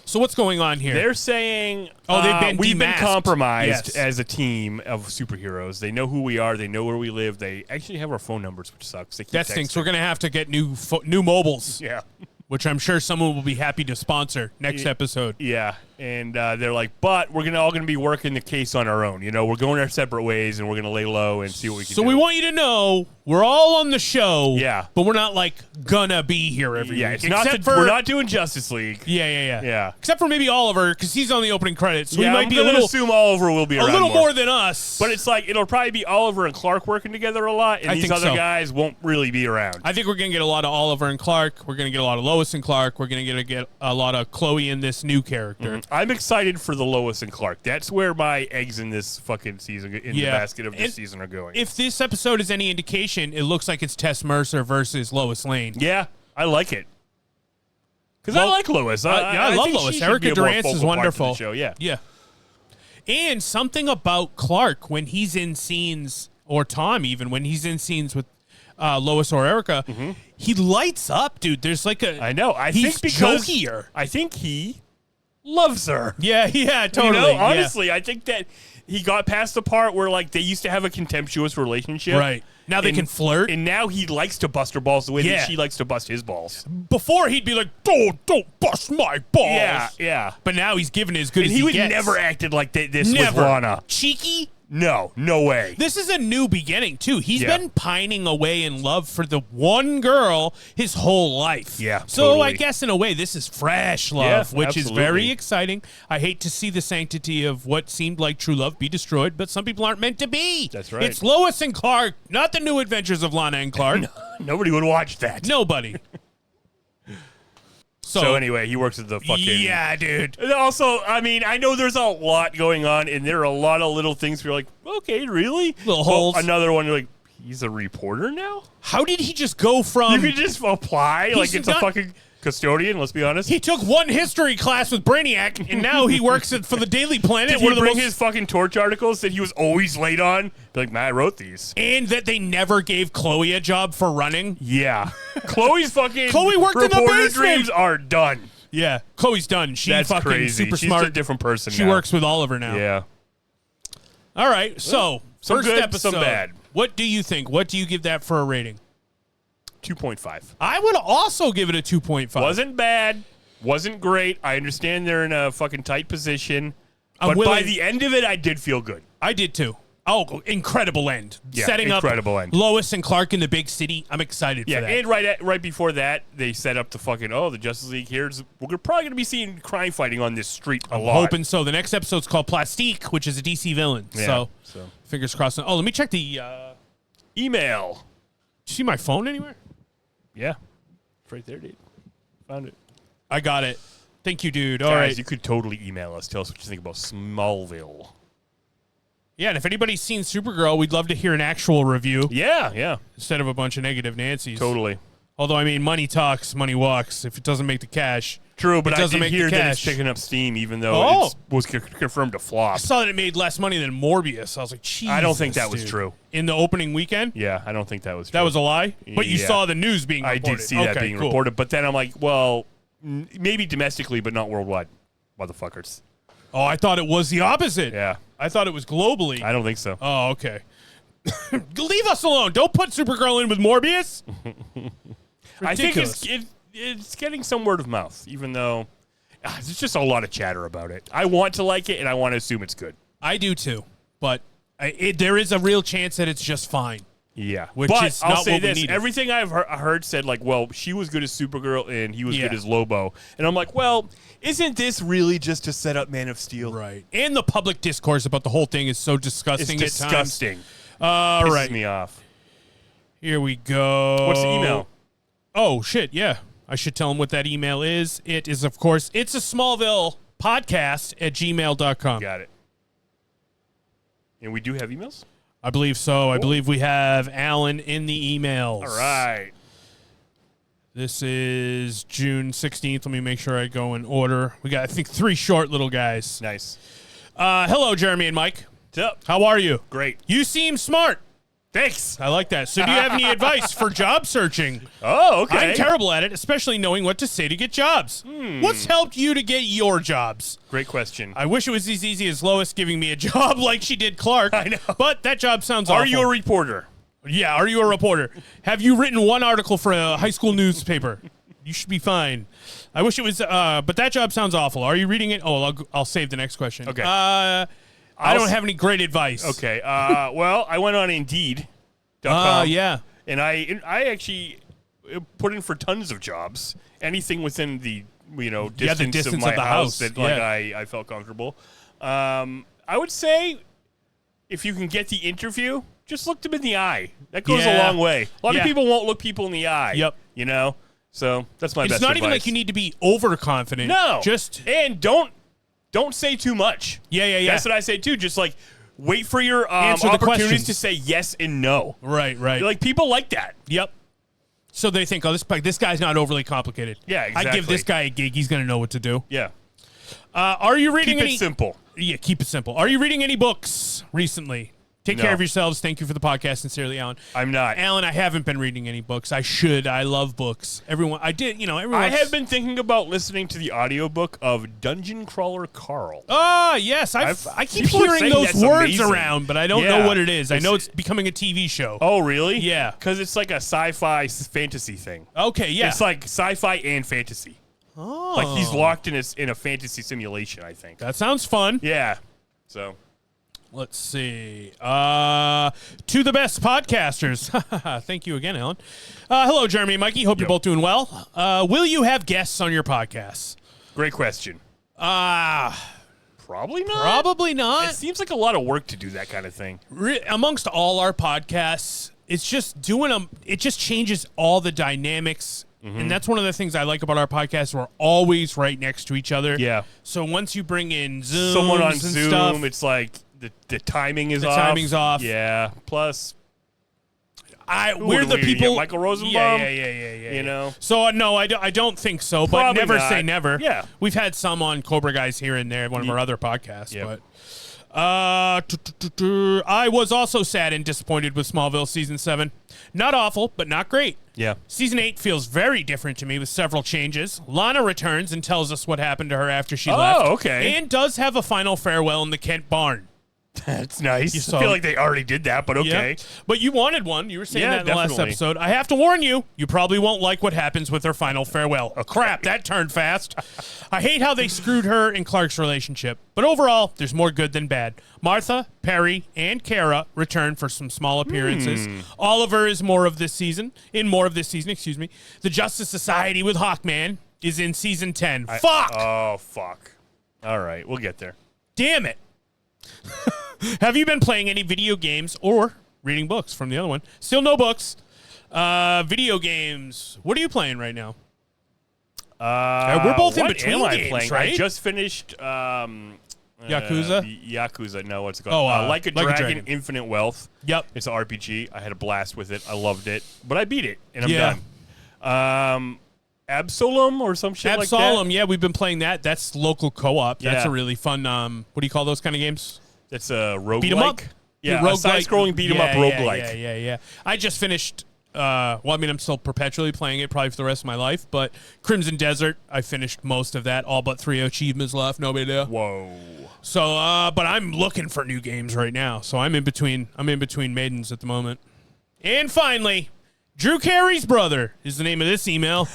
So what's going on here? They're saying, we've been demasked. compromised as a team of superheroes. They know who we are. They know where we live. They actually have our phone numbers, which sucks. They keep That stinks. texting. We're going to have to get new mobiles. Yeah. Which I'm sure someone will be happy to sponsor next episode. Yeah, and they're like, but we're all gonna be working the case on our own. You know, we're going our separate ways, and we're gonna lay low and see what we can do. So we want you to know we're all on the show. Yeah, but we're not like gonna be here every week. It's we're not doing Justice League. Yeah. Except for maybe Oliver, because he's on the opening credits. So yeah, we might I'm be gonna assume Oliver will be around a little more than us. But it's like it'll probably be Oliver and Clark working together a lot, and these other guys won't really be around. I think we're gonna get a lot of Oliver and Clark. We're gonna get a lot of Lois and Clark. We're gonna get a lot of Chloe and this new character. Mm-hmm. I'm excited for the Lois and Clark. That's where my eggs in this fucking season, in the basket of this season, are going. If this episode is any indication, it looks like it's Tess Mercer versus Lois Lane. Yeah, I like it. Because I like Lois. I love Lois. Erica Durance is wonderful. Show. Yeah. And something about Clark when he's in scenes, or Tom even, when he's in scenes with Lois or Erica, he lights up, dude. There's like a... I know. He's jokier. I think he loves her. Yeah, totally. You know, honestly, I think that he got past the part where, like, they used to have a contemptuous relationship. Right. Now they can flirt. And now he likes to bust her balls the way that she likes to bust his balls. Before, he'd be like, don't bust my balls. Yeah. But now he's giving as good as he gets. gets. And he would never acted like this with Lana. Cheeky? No way. This is a new beginning, too. He's been pining away in love for the one girl his whole life. Yeah, So totally. I guess in a way, this is fresh love, which absolutely. is very exciting. I hate to see the sanctity of what seemed like true love be destroyed, but some people aren't meant to be. That's right. It's Lois and Clark, not the new adventures of Lana and Clark. Nobody would watch that. Nobody. So anyway, he works at the fucking... Yeah, dude. And also, I mean, I know there's a lot going on, and there are a lot of little things where you're like, okay, really? Little holes. Another one, you're like, he's a reporter now? How did he just go from... You could just apply like it's a fucking custodian, let's be honest. He took one history class with Brainiac, and now he works for the Daily Planet. Did he bring his fucking Torch articles that he was always late on? Be like, man, I wrote these. And that they never gave Chloe a job for running? Yeah. Chloe's fucking Chloe worked in the reporter basement. dreams are done. Yeah. Chloe's done. She's fucking crazy. super She's smart. a different person She now. works with Oliver now. Yeah. All right. So, some first good, episode. some bad. What do you think? What do you give that for a rating? 2.5. I would also give it a 2.5. Wasn't bad. Wasn't great. I understand they're in a fucking tight position. I'm But by willing- the end of it, I did feel good. I did too. Oh, incredible end. Yeah, Setting incredible up end. Lois and Clark in the big city. I'm excited for Yeah, that. and right before that, they set up the fucking, the Justice League. We're probably going to be seeing crime fighting on this street a lot. Hoping so. The next episode's called Plastique, which is a DC villain. Yeah, so fingers crossed. Oh, let me check the email. Did you see my phone anywhere? Yeah. It's right there, dude. Found it. I got it. Thank you, dude. Guys, All right. you could totally email us. Tell us what you think about Smallville. Yeah, and if anybody's seen Supergirl, we'd love to hear an actual review Yeah. instead of a bunch of negative Nancy's. Totally. Although, I mean, money talks, money walks. If it doesn't make the cash. True, but it I doesn't did make hear the that it's cash. picking up steam, even though it was confirmed to flop. I saw that it made less money than Morbius. I was like, Jesus, I don't think that was dude. true. In the opening weekend? Yeah, I don't think that was true. That was a lie? But you Yeah. saw the news being reported. I did see that being cool. reported, but then I'm like, well, maybe domestically, but not worldwide. Motherfuckers. Oh, I thought it was the opposite. Yeah. I thought it was globally. I don't think so. Oh, okay. Leave us alone. Don't put Supergirl in with Morbius. I think Ridiculous. it's getting some word of mouth, even though there's just a lot of chatter about it. I want to like it, and I want to assume it's good. I do too, but there is a real chance that it's just fine. Yeah, which but is I'll not say what we this: needed. everything I've heard said like, well, she was good as Supergirl and he was Yeah. good as Lobo, and I'm like, well, isn't this really just to set up Man of Steel? Right. And the public discourse about the whole thing is so disgusting. It's disgusting. All Pisses right, me off. here we go. What's the email? Oh shit! Yeah, I should tell him what that email is. It is, of course, it's a Smallville podcast at gmail.com. Got it. And we do have emails? I believe so. I believe we have Alan in the emails. All right. This is June 16th. Let me make sure I go in order. We got, I think, 3 short little guys. Nice. Hello, Jeremy and Mike. What's up? How are you? Great. You seem smart. Thanks. I like that. So do you have any advice for job searching? Oh, okay. I'm terrible at it, especially knowing what to say to get jobs. What's helped you to get your jobs? Great question. I wish it was as easy as Lois giving me a job like she did Clark. I know. But that job sounds awful. Are you a reporter? Yeah, are you a reporter? Have you written one article for a high school newspaper? You should be fine. I wish it was, but that job sounds awful. Are you reading it? Oh, I'll save the next question. Okay. I don't have any great advice. Okay. Well, I went on Indeed.com. Yeah. And I actually put in for tons of jobs. Anything within the distance of my house that I felt comfortable. I would say if you can get the interview, just look them in the eye. That goes a long way. A lot of people won't look people in the eye. Yep. So that's my best It's not advice. even like you need to be overconfident. No. And don't say too much. Yeah. That's what I say too. Just like wait for your Answer the opportunities questions. to say yes and no. Right. Like people like that. Yep. So they think, oh, this guy's not overly complicated. Yeah, exactly. I give this guy a gig, he's going to know what to do. Yeah. Are you reading Keep any? it simple. Yeah, keep it simple. Are you reading any books recently? Take No. care of yourselves. Thank you for the podcast. Sincerely, Alan. I'm not. Alan, I haven't been reading any books. I should. I love books. Everyone, I did. Everyone. I have been thinking about listening to the audiobook of Dungeon Crawler Carl. Oh, yes. I keep people are hearing saying those that's words amazing. around, but I don't Yeah. know what it is. I know it's becoming a TV show. Oh, really? Yeah. Because it's like a sci-fi fantasy thing. Okay, yeah. It's like sci-fi and fantasy. Oh. Like he's locked in a fantasy simulation, I think. That sounds fun. Yeah. So. Let's see. To the best podcasters. Thank you again, Alan. Hello, Jeremy and Mikey. Hope you're both doing well. Will you have guests on your podcasts? Great question. Probably Probably not. not. It seems like a lot of work to do that kind of thing. Amongst all our podcasts, it's just doing them. It just changes all the dynamics. And that's one of the things I like about our podcast. We're always right next to each other. Yeah. So once you bring in Zoom, Someone on and Zoom, stuff, it's like the timing is The off. timing's off. Yeah. Plus, we're the people. Michael Rosenbaum. Yeah. You know. So no, I don't think so. But Probably never not. say never. Yeah. We've had some on Cobra Guys here and there, one of our other podcasts. Yep. But I was also sad and disappointed with Smallville season 7. Not awful, but not great. Yeah. Season 8 feels very different to me with several changes. Lana returns and tells us what happened to her after she left. Oh, okay. And does have a final farewell in the Kent barn. That's nice. You saw- I feel like they already did that, but okay. Yeah. But you wanted one. You were saying Yeah, that in the last definitely. episode. I have to warn you, you probably won't like what happens with her final farewell. Oh, crap, that turned fast. I hate how they screwed her and Clark's relationship. But overall, there's more good than bad. Martha, Perry, and Kara return for some small appearances. Oliver is more of this season. The Justice Society with Hawkman is in season 10. Fuck! Oh, fuck. All right, we'll get there. Damn it. Have you been playing any video games or reading books from the other one? Still no books. Video games. What are you playing right now? We're both in what between am I games, playing? right? I just finished Yakuza? Yakuza. No, what's it called? Like a Dragon, Infinite Wealth. Yep. It's an RPG. I had a blast with it. I loved it, but I beat it and I'm Yeah. done. Absolum or some shit like that. Absolum, yeah, we've been playing that. That's local co-op. That's Yeah. a really fun, what do you call those kind of games? It's a roguelike. Beat 'em up? Yeah, a roguelike. side-scrolling beat 'em up roguelike. Yeah. I just finished, I'm still perpetually playing it probably for the rest of my life, but Crimson Desert, I finished most of that, all but 3 achievements left, no big deal. Whoa. So, but I'm looking for new games right now, so I'm in between maidens at the moment. And finally, Drew Carey's brother is the name of this email.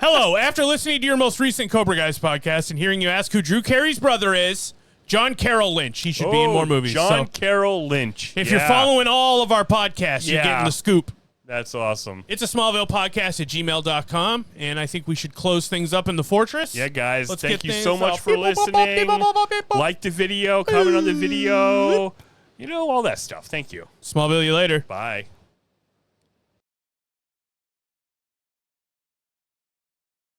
Hello, after listening to your most recent Cobra Guys podcast and hearing you ask who Drew Carey's brother is, John Carroll Lynch. He should be in more movies. John So Carroll Lynch. if you're following all of our podcasts, you're getting the scoop. That's awesome. It's a Smallville podcast at gmail.com, and I think we should close things up in the Fortress. Yeah, guys. Let's thank get you things so much off. for listening. Like the video, comment on the video. You know, all that stuff. Thank you. Smallville, you later. Bye.